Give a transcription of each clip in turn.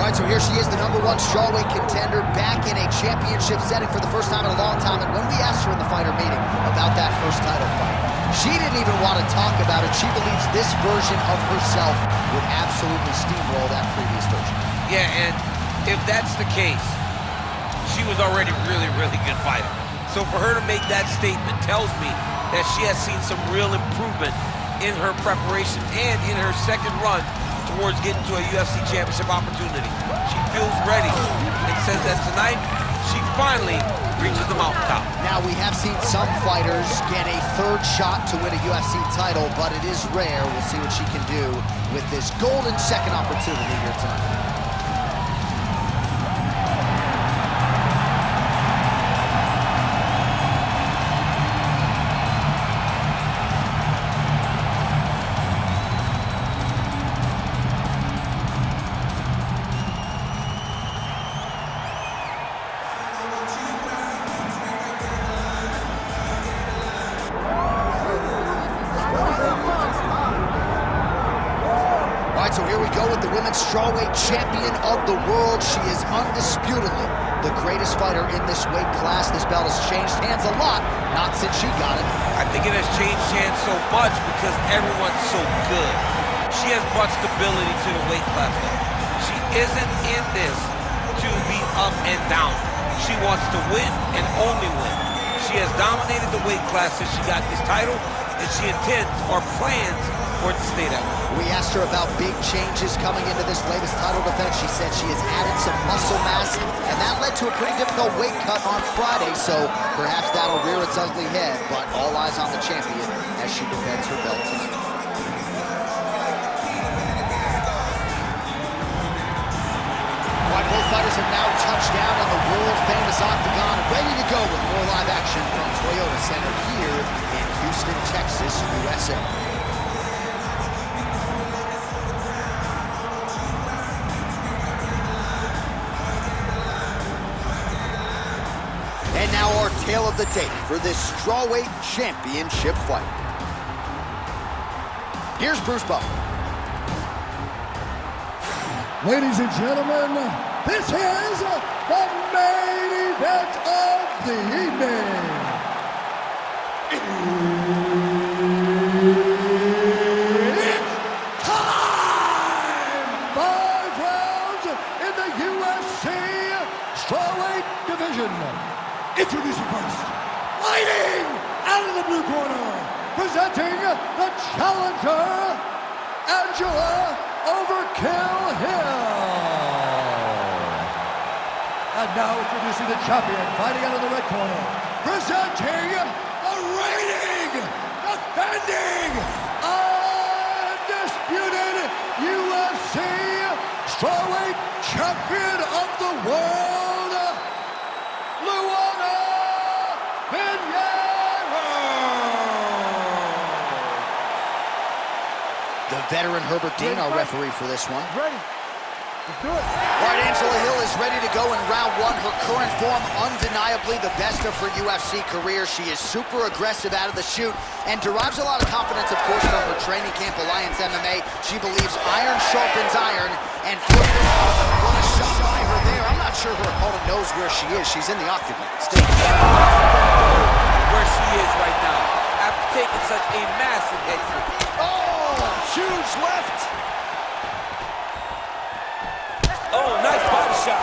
All right, so here she is, the #1 strawweight contender, back in a championship setting for the first time in a long time. And when we asked her in the fighter meeting about that first title fight, she didn't even want to talk about it. She believes this version of herself would absolutely steamroll that previous version. Yeah, and if that's the case, she was already really good fighter. So for her to make that statement tells me that she has seen some real improvement in her preparation and in her second run towards getting to a UFC championship opportunity. She feels ready and says that tonight she finally reaches the mountaintop. Now, we have seen some fighters get a third shot to win a UFC title, but it is rare. We'll see what she can do with this golden second opportunity here tonight. So here we go with the women's strawweight champion of the world. She is undisputedly the greatest fighter in this weight class. This belt has changed hands a lot, not since she got it. I think it has changed hands so much because everyone's so good. She has brought stability to the weight class. She isn't in this to be up and down. She wants to win and only win. She has dominated the weight class since she got this title, and she intends or plans for it to stay that way. We asked her about big changes coming into this latest title defense. She said she has added some muscle mass, and that led to a pretty difficult weight cut on Friday, so perhaps that'll rear its ugly head, but all eyes on the champion as she defends her belt tonight. Both fighters have now touched down in the world-famous octagon, ready to go with more live action from Toyota Center here in Houston, Texas, USA. And now our tale of the tape for this strawweight championship fight. Here's Bruce Buffer. Ladies and gentlemen, this is the main event of the evening. It's time! 5 rounds in the UFC strawweight division. Introducing first, fighting out of the blue corner, presenting the challenger, Angela Overkill Hill. And now introducing the champion, fighting out of the red corner, presenting the reigning, defending, undisputed UFC strawweight champion of the world, Luana. The veteran Herbert Dean, our referee for this one. Ready. Let's do it. All right, Angela Hill is ready to go in round 1. Her current form, undeniably the best of her UFC career. She is super aggressive out of the chute and derives a lot of confidence, of course, from her training camp, Alliance MMA. She believes iron sharpens iron, and what a shot by her there. I'm not sure her opponent knows where she is. She's in the octagon. Still. Where she is right now, after taking such a massive hit. Huge left. Oh, nice body shot.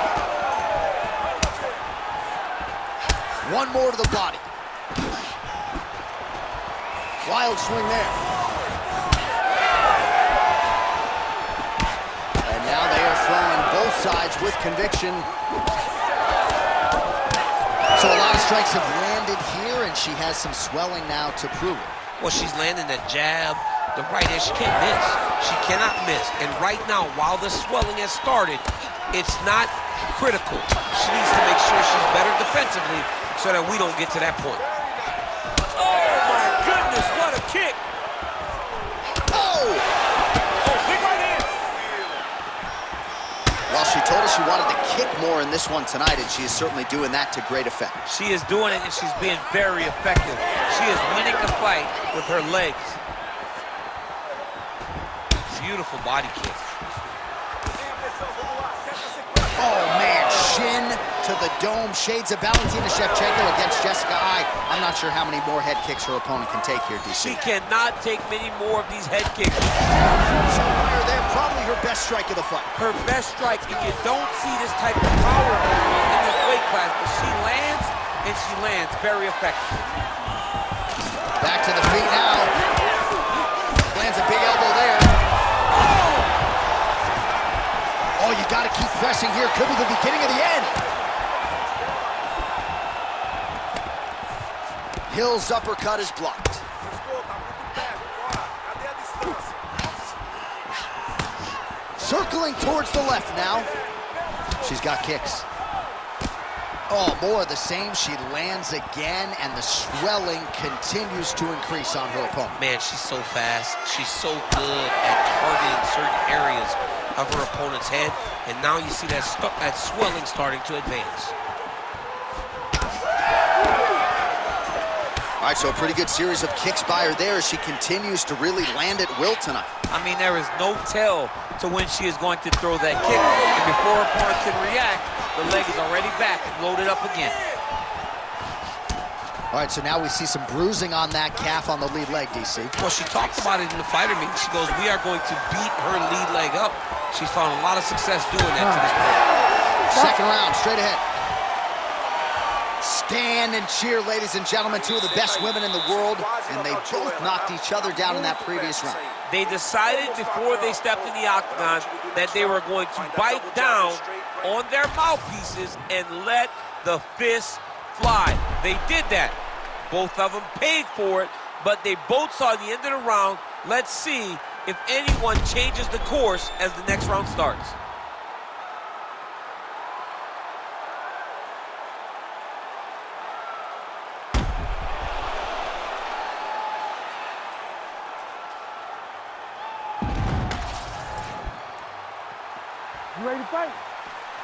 One more to the body. Wild swing there. And now they are throwing both sides with conviction. So a lot of strikes have landed here, and she has some swelling now to prove it. Well, she's landing that jab, the right hand. She can't miss. She cannot miss. And right now, while the swelling has started, it's not critical. She needs to make sure she's better defensively so that we don't get to that point. Oh, my goodness, what a kick. Oh! Oh, big right hand. Well, she told us she wanted to kick more in this one tonight, and she is certainly doing that to great effect. She is doing it, and she's being very effective. She is winning the fight with her legs. Beautiful body kick. Shin to the dome. Shades of Valentina Shevchenko against Jessica Ai. I'm not sure how many more head kicks her opponent can take here, DC. She cannot take many more of these head kicks. They're probably her best strike of the fight. Her best strike, and you don't see this type of power in this weight class, but she lands, and she lands very effectively. Back to the feet now. Lands a big elbow there. Oh, you got to keep pressing here. Could be the beginning of the end. Hill's uppercut is blocked. Circling towards the left now. She's got kicks. Oh, more of the same. She lands again, and the swelling continues to increase on her opponent. Man, she's so fast. She's so good at targeting certain areas of her opponent's head, and now you see that swelling starting to advance. All right, so a pretty good series of kicks by her there as she continues to really land at will tonight. I mean, there is no tell to when she is going to throw that kick, and before her opponent can react, the leg is already back and loaded up again. All right, so now we see some bruising on that calf on the lead leg, DC. Well, she talked about it in the fighter meeting. She goes, we are going to beat her lead leg up. She's found a lot of success doing that to this point. Second round, straight ahead. Stand and cheer, ladies and gentlemen, two of the best women in the world, and they both knocked each other down in that previous round. They decided before they stepped in the octagon that they were going to bite down on their mouthpieces and let the fists fly. They did that. Both of them paid for it, but they both saw the end of the round. Let's see if anyone changes the course as the next round starts. You ready to fight?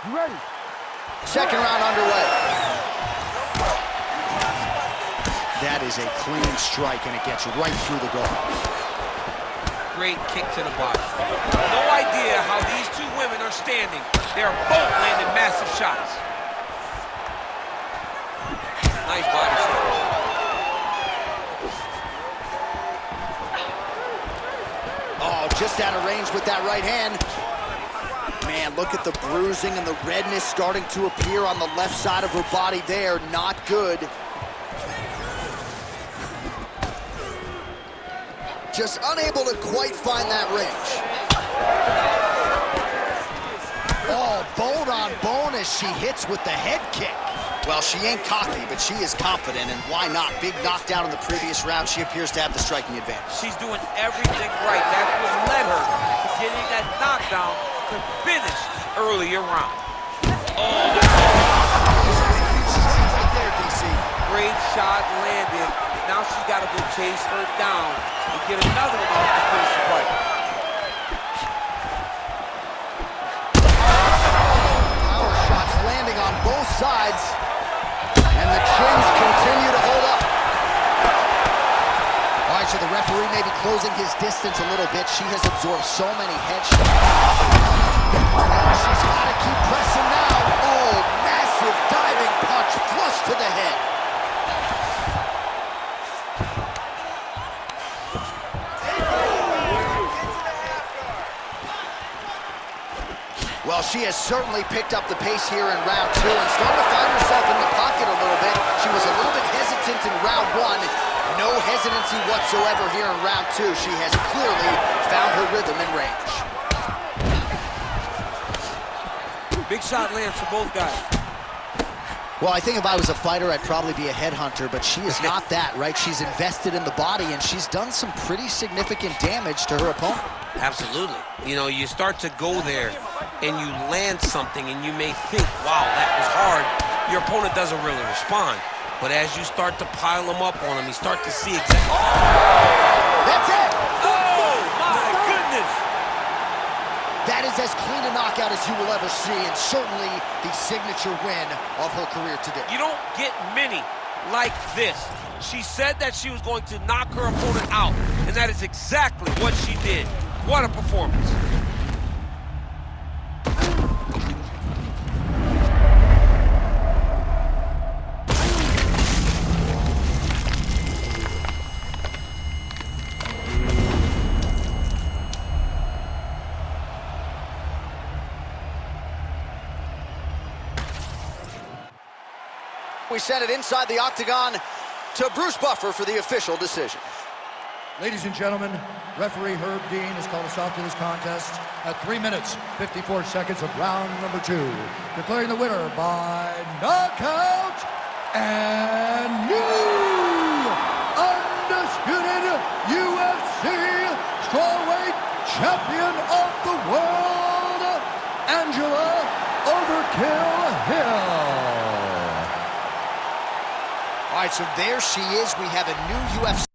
You ready? Second round underway. That is a clean strike, and it gets right through the guard. Great kick to the body. No idea how these two women are standing. They are both landing massive shots. Nice body shot. Oh, just out of range with that right hand. Man, look at the bruising and the redness starting to appear on the left side of her body there. Not good. Just unable to quite find that range. Oh, bone on bone as she hits with the head kick. Well, she ain't cocky, but she is confident, and why not? Big knockdown in the previous round. She appears to have the striking advantage. She's doing everything right. That's what led her to getting that knockdown to finish earlier round. Oh, right there, DC. Great shot landed. Now she's got to go chase her down and get another one off to finish the fight. Power shots landing on both sides, and the chins continue to hold up. All right, so the referee may be closing his distance a little bit. She has absorbed so many headshots. She's got to keep pressing now. Oh, massive diving punch flush to the head. Well, she has certainly picked up the pace here in round two and starting to find herself in the pocket a little bit. She was a little bit hesitant in round one. No hesitancy whatsoever here in round two. She has clearly found her rhythm and range. Big shot lands for both guys. Well, I think if I was a fighter, I'd probably be a headhunter, but she is not that, right? She's invested in the body, and she's done some pretty significant damage to her opponent. Absolutely. You know, you start to go there, and you land something, and you may think, wow, that was hard. Your opponent doesn't really respond. But as you start to pile them up on him, you start to see exactly... Oh! That's it! Oh, my goodness! That is as clean a knockout as you will ever see, and certainly the signature win of her career today. You don't get many like this. She said that she was going to knock her opponent out, and that is exactly what she did. What a performance. We send it inside the octagon to Bruce Buffer for the official decision. Ladies and gentlemen, referee Herb Dean has called a stop to this contest at 3 minutes, 54 seconds of round number 2, declaring the winner by knockout and new undisputed UFC strawweight champion of the world, Angela Overkill Hill. All right, so there she is. We have a new UFC